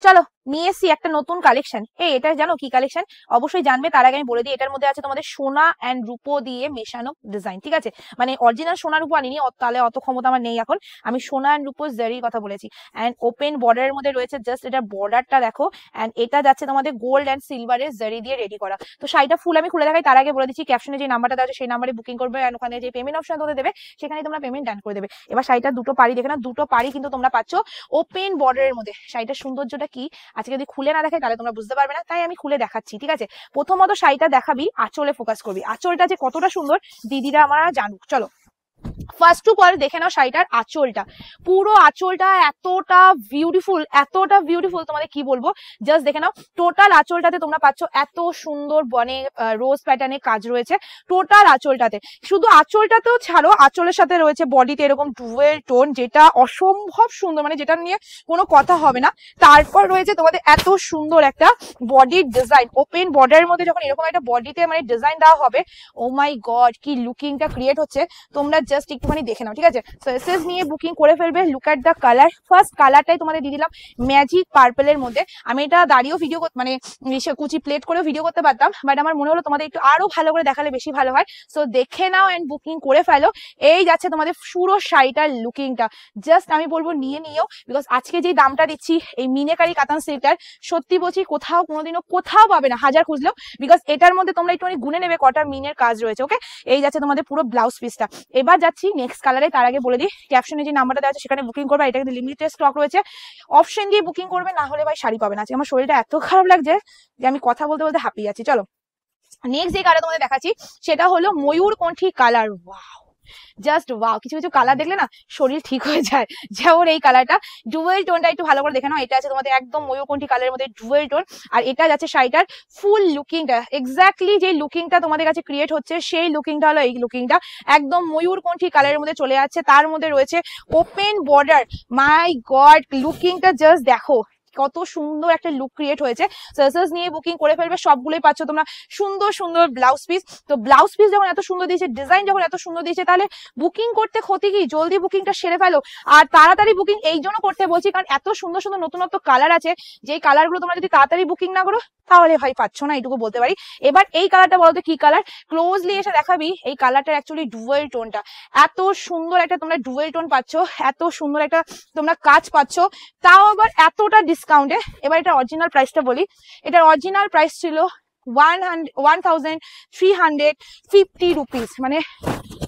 চলো নিয়ে এসছি একটা নতুন কালেকশন। এটা জানো কি কালেকশন? অবশ্যই জানবে, তার আগে আমি বলে দিই এটার মধ্যে আছে তোমাদের সোনা অ্যান্ড রূপো দিয়ে মেশানো ডিজাইন। ঠিক আছে, মানে অরিজিনাল সোনা রূপো আনিনি, তাহলে অত ক্ষমতা আমার নেই এখন। আমি সোনা অ্যান্ড রূপো জারির কথা বলেছি। অ্যান্ড ওপেন বর্ডারের মধ্যে রয়েছে, জাস্ট এটা বর্ডারটা দেখো। অ্যান্ড এটা যাচ্ছে তোমাদের গোল্ড অ্যান্ড সিলভারের জারি দিয়ে রেডি করা। তো শাড়িটা ফুল আমি খুলে দেখাই, তার আগে বলে দিচ্ছি ক্যাপশনে যে নাম্বারটা দেওয়া আছে সেই নাম্বারে বুকিং করবে, অ্যান্ড ওখানে যে পেমেন্ট অপশন তোমাদের দেবে সেখানে তোমরা পেমেন্ট ডান করে দেবে। এবার শাড়িটা দুটো পাড়ি দেখে না, দুটো পাড়ি কিন্তু তোমরা পাচ্ছ ওপেন বর্ডারের মধ্যে। শাড়িটার সৌন্দর্যটা কি আজকে যদি খুলে না দেখাই তাহলে তোমরা বুঝতে পারবে না, তাই আমি খুলে দেখাচ্ছি। ঠিক আছে, প্রথমত শাড়িটা দেখাবি, আঁচলে ফোকাস করবি, আঁচলটা যে কতটা সুন্দর দিদিরা আমরা জানুক। চলো ফার্স্ট অফ অল দেখে নাও শাড়িটার আঁচলটা। পুরো আঁচলটা এতটা বিউটিফুল, এতটা বিউটিফুল, তোমাদের কি বলবো। জাস্ট দেখে নাও, টোটাল আঁচলটাতে তোমরা পাচ্ছ এত সুন্দর বনে রোজ প্যাটার্নে কাজ রয়েছে টোটাল আঁচলটাতে। শুধু আঁচলটাতেও ছাড়ো, আঁচলের সাথে রয়েছে বডিতে এরকম ডুয়েল টোন, যেটা অসম্ভব সুন্দর, মানে যেটা নিয়ে কোনো কথা হবে না। তারপর রয়েছে তোমাদের এত সুন্দর একটা বডির ডিজাইন, ওপেন বর্ডারের মধ্যে যখন এরকম একটা বডিতে মানে ডিজাইন দেওয়া হবে, ও মাই গড কি লুকিংটা ক্রিয়েট হচ্ছে, তোমরা জাস্ট একটুখানি দেখে নাও। ঠিক আছে, সো এসএস নিয়ে বুকিং করে ফেলবে। Look at the colour, first কালারটাই তোমাদের দিয়ে দিলাম ম্যাজিক পার্পলের মধ্যে। আমি এটা দাঁড়িয়েও ভিডিও মানে কুচি প্লেট করেও ভিডিও করতে পারতাম, বাট আমার মনে হলো তোমাদের একটু আরো ভালো করে দেখালে বেশি ভালো হয়। সো দেখে নাও এন্ড বুকিং করে ফেলো। এই যাচ্ছে তোমাদের পুরো শাড়িটার লুকিংটা, জাস্ট আমি বলবো নিয়ে নিও, বিকজ আজকে যে দামটা দিচ্ছি এই মিনেকারি কাতান সিল্কটার, সত্যি বলছি কোথাও কোনোদিনও কোথাও পাবে না হাজার খুঁজলেও, বিকজ এটার মধ্যে তোমরা একটু গুনে নেবে কটা মিনের কাজ রয়েছে। ওকে, এই যাচ্ছে তোমাদের পুরো ব্লাউজ পিসটা। এবার যাচ্ছি নেক্সট কালারে, তার আগে বলে দিই ক্যাপশনে যে নাম্বারটা দেওয়া আছে সেখানে বুকিং করবে। এটা কিন্তু লিমিটেড স্টক রয়েছে, অপশন দিয়ে বুকিং করবে, না হলে ভাই শাড়ি পাবে না। আজকে আমার শরীরটা এত খারাপ লাগছে যে আমি কথা বলতে বলতে হাঁপিয়ে যাচ্ছি। চলো নেক্সট যে কালার তোমাদের দেখাচ্ছি সেটা হলো ময়ূরকণ্ঠী কালার। ওয়াও, জাস্ট ওয়াও, কিছু কিছু কালার দেখলে না শরীর ঠিক হয়ে যায়। যেমন এই কালারটা ডুয়েল টোনটা একটু ভালো করে দেখে নাও, এটা আছে তোমাদের একদম ময়ূরকণ্ঠী কালারের মধ্যে ডুয়েল টোন। আর এটা যাচ্ছে শাড়িটার ফুল লুকিংটা, এক্স্যাক্টলি যে লুকিংটা তোমাদের কাছে ক্রিয়েট হচ্ছে সেই লুকিংটা হলো এই লুকিংটা, একদম ময়ূরকণ্ঠী কালারের মধ্যে চলে যাচ্ছে। তার মধ্যে রয়েছে ওপেন বর্ডার, মাই গড লুকিংটা জাস্ট দেখো কত সুন্দর একটা লুক ক্রিয়েট হয়েছে। সার্সেস নিয়ে বুকিং করে ফেলবে, সবগুলোই পাচ্ছ তোমরা সুন্দর সুন্দর ব্লাউজ পিস। তো ব্লাউজ পিস যখন এত সুন্দর দিয়েছে, ডিজাইন যখন এত সুন্দর দিয়েছে, তাহলে বুকিং করতে ক্ষতি কি, জলদি বুকিংটা সেরে ফেলো। আর তাড়াতাড়ি বুকিং এই জন্য করতে বলছি কারণ এত সুন্দর সুন্দর নতুনত্ব কালার আছে, যেই কালারগুলো তোমরা যদি তাড়াতাড়ি বুকিং না করো তাহলে ভাই পাচ্ছ না, এইটুকু বলতে পারি। এবার এই কালারটা বলতো কি কালার, ক্লোজলি এসে দেখাবি। এই কালারটার অ্যাকচুয়ালি ডুয়েল টোনটা, এত সুন্দর একটা তোমরা ডুয়েল টোন পাচ্ছ, এত সুন্দর একটা তোমরা কাজ পাচ্ছ, তাও আবার এতটা ডিসকাউন্টে। এবার এটা অরিজিনাল প্রাইসটা বলি, এটার অরিজিনাল প্রাইস ছিল 1350 রুপিস, মানে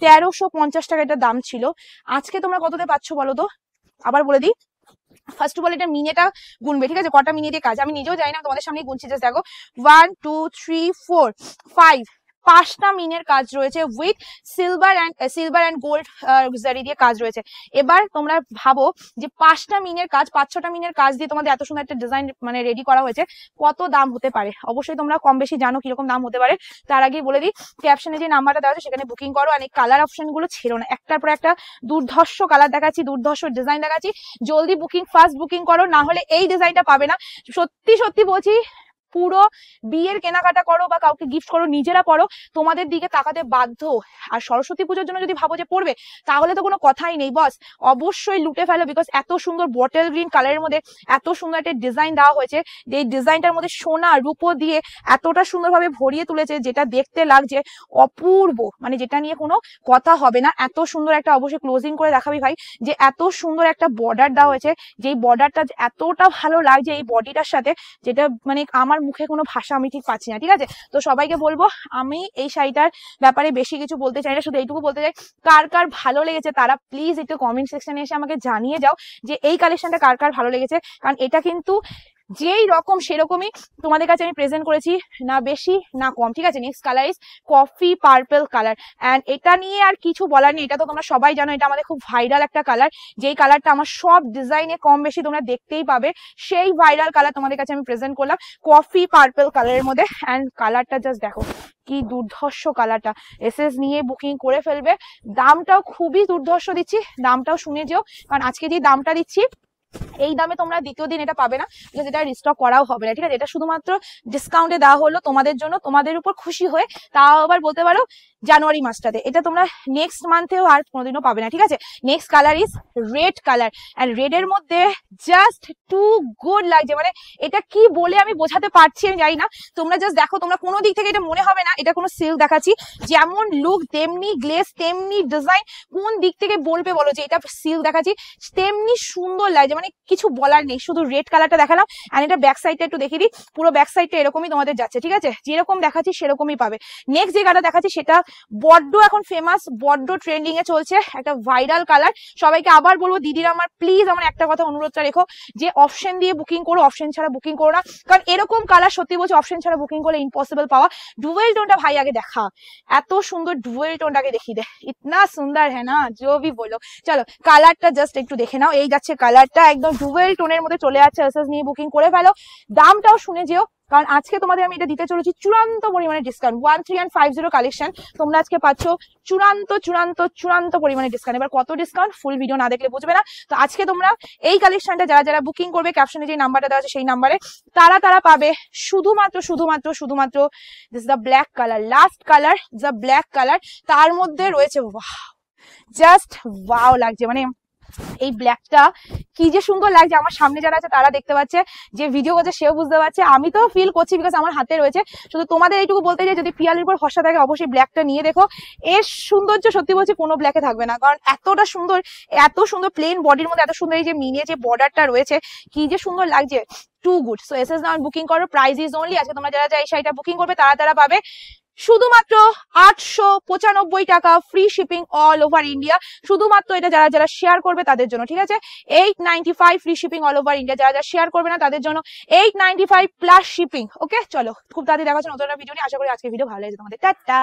1350 টাকা এটা দাম ছিল। আজকে তোমরা কততে পাচ্ছ বলো তো, আবার বলে দিই। ফার্স্ট অফ অল এটা মিনেটা গুনবে, ঠিক আছে, কটা মিনে দিয়ে কাজ আমি নিজেও জানি না, তোমাদের সামনে গুনছি। জাস্ট দেখো 1 2 3 4 5, 5টা মিনের কাজ রয়েছে উইথ সিলভার অ্যান্ড গোল্ড জারি দিয়ে কাজ রয়েছে। এবার তোমরা ভাবো যে 5টা মিনের কাজ, 5-6টা মিনের কাজ দিয়ে তোমাদের এত সুন্দর একটা ডিজাইন মানে রেডি করা হয়েছে, কত দাম হতে পারে অবশ্যই তোমরা কম বেশি জানো কিরকম দাম হতে পারে। তার আগে বলে দিই ক্যাপশনে যে নাম্বারটা দেওয়া আছে সেখানে বুকিং করো। আর এই কালার অপশন গুলো ছেড়ো না, একটার পর একটা দুর্ধর্ষ কালার দেখাচ্ছি, দুর্ধর্ষ ডিজাইন দেখাচ্ছি। জলদি বুকিং, ফার্স্ট বুকিং করো, না হলে এই ডিজাইনটা পাবে না। সত্যি সত্যি বলছি, পুরো বিয়ের কেনাকাটা করো বা কাউকে গিফট করো, নিজেরা পড়ো, তোমাদের দিকে তাকাতে বাধ্য। আর সরস্বতী পুজোর জন্য যদি ভাবো যে পড়বে, তাহলে তো কোনো কথাই নেই বস, অবশ্যই লুটে ফেলো। বিকজ এত সুন্দর বটল গ্রিন কালারের মধ্যে এত সুন্দর একটা ডিজাইন দেওয়া হয়েছে, এই ডিজাইনটার মধ্যে সোনা রূপো দিয়ে এতটা সুন্দরভাবে ভরিয়ে তুলেছে, যেটা দেখতে লাগছে অপূর্ব, মানে যেটা নিয়ে কোনো কথা হবে না। এত সুন্দর একটা, অবশ্যই ক্লোজিং করে দেখাবি ভাই, যে এত সুন্দর একটা বর্ডার দেওয়া হয়েছে, যেই বর্ডারটা এতটা ভালো লাগছে এই বডিটার সাথে, যেটা মানে আমার মুখে কোনো ভাষা আমি ঠিক পাচ্ছি না। ঠিক আছে, তো সবাইকে বলবো, আমি এই শাড়িটার ব্যাপারে বেশি কিছু বলতে চাই না, শুধু এইটুকু বলতে চাই কার কার ভালো লেগেছে তারা প্লিজ একটু কমেন্ট সেকশনে এসে আমাকে জানিয়ে যাও যে এই কালেকশনটা কার কার ভালো লেগেছে। কারণ এটা কিন্তু যেই রকম সেরকমই তোমাদের কাছে আমি প্রেজেন্ট করেছি, না বেশি না কম। ঠিক আছে, next colour is coffee purple colour, and এটা নিয়ে আর কিছু বলার নেই, এটা তো তোমরা সবাই জানো, এটা আমাদের খুব ভাইরাল একটা কালার, যেই কালারটা আমার সব ডিজাইনে কম বেশি তোমরা দেখতেই পাবে, সেই ভাইরাল কালার তোমাদের কাছে আমি প্রেজেন্ট করলাম কফি পার্পল কালারের মধ্যে। এন্ড কালারটা জাস্ট দেখো কি দুর্ধর্ষ কালারটা, এসএস নিয়ে বুকিং করে ফেলবে। দামটাও খুবই দুর্ধর্ষ দিচ্ছি, দামটাও শুনে যেও, কারণ আজকে যে দামটা দিচ্ছি এই দামে তোমরা দ্বিতীয় দিন এটা পাবে না, যেটা রিস্টক করাও হবে না, ঠিক আছে? এটা শুধুমাত্র ডিসকাউন্টে দেওয়া হলো তোমাদের জন্য, তোমাদের উপর খুশি হয়ে। তাও আবার বলতে পারো জানুয়ারি মাসটাতে, এটা তোমরা নেক্সট মান্থেও আর কোনোদিনও পাবে না, ঠিক আছে? Next colour is red colour, and red এর মধ্যে জাস্ট টু গুড লাগছে, মানে এটা কি বলে আমি বোঝাতে পারছি আমি জানি না। তোমরা জাস্ট দেখো, তোমরা কোনো দিক থেকে এটা মনে হবে না এটা কোনো সিল্ক দেখাচ্ছি, যেমন লুক তেমনি গ্লেজ তেমনি ডিজাইন, কোন দিক থেকে বলবে বলো যে এটা সিল্ক দেখাচ্ছি? তেমনি সুন্দর লাগছে, মানে কিছু বলার নেই। শুধু রেড কালারটা দেখালাম, আর এটা ব্যাক সাইডটা একটু দেখিয়ে দিই। পুরো ব্যাক সাইডটা এরকমই তোমাদের যাচ্ছে, ঠিক আছে? যেরকম দেখাচ্ছি সেরকমই পাবে। নেক্সট যে কালারটা দেখাচ্ছি সেটা বড্ড এখন ফেমাস, বড্ড ট্রেন্ডিং এ চলছে, একটা ভাইরাল কালার। সবাইকে আবার বলবো দিদিরা আমার প্লিজ আমার একটা কথা অনুরোধটা রেখো, যে অপশন দিয়ে বুকিং করো, অপশন ছাড়া বুকিং করো না, কারণ এরকম কালার সত্যি বলছি অপশন ছাড়া বুকিং করলে ইম্পসিবল পাওয়া। ডুয়েল টোনটা ভাই আগে দেখা, এত সুন্দর ডুয়েল টোনটাকে দেখিয়ে দে, ইতনা সুন্দর হ্যাঁ না जो भी বলো। চলো কালারটা জাস্ট একটু দেখে নাও, এই যাচ্ছে কালারটা, একদম ডুয়েল টোনের মধ্যে চলে যাচ্ছে। এসএস নিয়ে বুকিং করে ফেলো, দামটাও শুনে যেও, কারণ আজকে তোমাদের আমি এটা দিতে চলেছি চূড়ান্ত পরিমাণে ডিসকাউন্ট। 13150 কালেকশন তোমরা আজকে পাচ্ছ চূড়ান্ত চূড়ান্ত চূড়ান্ত পরিমাণে ডিসকাউন্ট। এবার কত ডিসকাউন্ট ফুল ভিডিও না দেখলে বুঝবে না। তো আজকে তোমরা এই কালেকশনটা যারা যারা বুকিং করবে, ক্যাপশনে যে নাম্বারটা দেওয়া আছে সেই নাম্বারে, তারা পাবে শুধুমাত্র শুধুমাত্র শুধুমাত্র this the black colour, last colour the black colour. তার মধ্যে রয়েছে জাস্ট ওয়াও লাগছে, মানে এই ব্ল্যাকটা কি যে সুন্দর লাগছে। আমার সামনে যারা আছে তারা দেখতে পাচ্ছে, যে ভিডিও করছে সেও বুঝতে পারছে, আমি তো ফিল করছি বিকজ আমার হাতে রয়েছে। শুধু তোমাদের এইটুকু বলতে চাই, যদি পিয়ালির উপর ভরসা থাকে অবশ্যই ব্ল্যাকটা নিয়ে দেখো। এর সৌন্দর্য সত্যি বলছি কোনো ব্ল্যাকে থাকবে না, কারণ এতটা সুন্দর, এত সুন্দর প্লেন বডির মধ্যে এত সুন্দর এই যে মিনিয়ে যে বর্ডারটা রয়েছে, কি যে সুন্দর লাগছে, টু গুড। সো এসএস নাও বুকিং করো, প্রাইস ইজ অনলি, আজকে তোমরা যারা এই শাড়িটা বুকিং করবে তারা পাবে শুধুমাত্র 895 টাকা, free shipping all over India. শুধুমাত্র এটা যারা যারা শেয়ার করবে তাদের জন্য, ঠিক আছে? 895 free shipping all over India, যারা যারা শেয়ার করবে না তাদের জন্য 895 প্লাস শিপিং। ওকে, চলো খুব তাড়াতাড়ি দেখা হচ্ছে নতুন একটা ভিডিও নিয়ে। আশা করি আজকে ভিডিও ভালো লেগেছে তোমাদের। টাটা।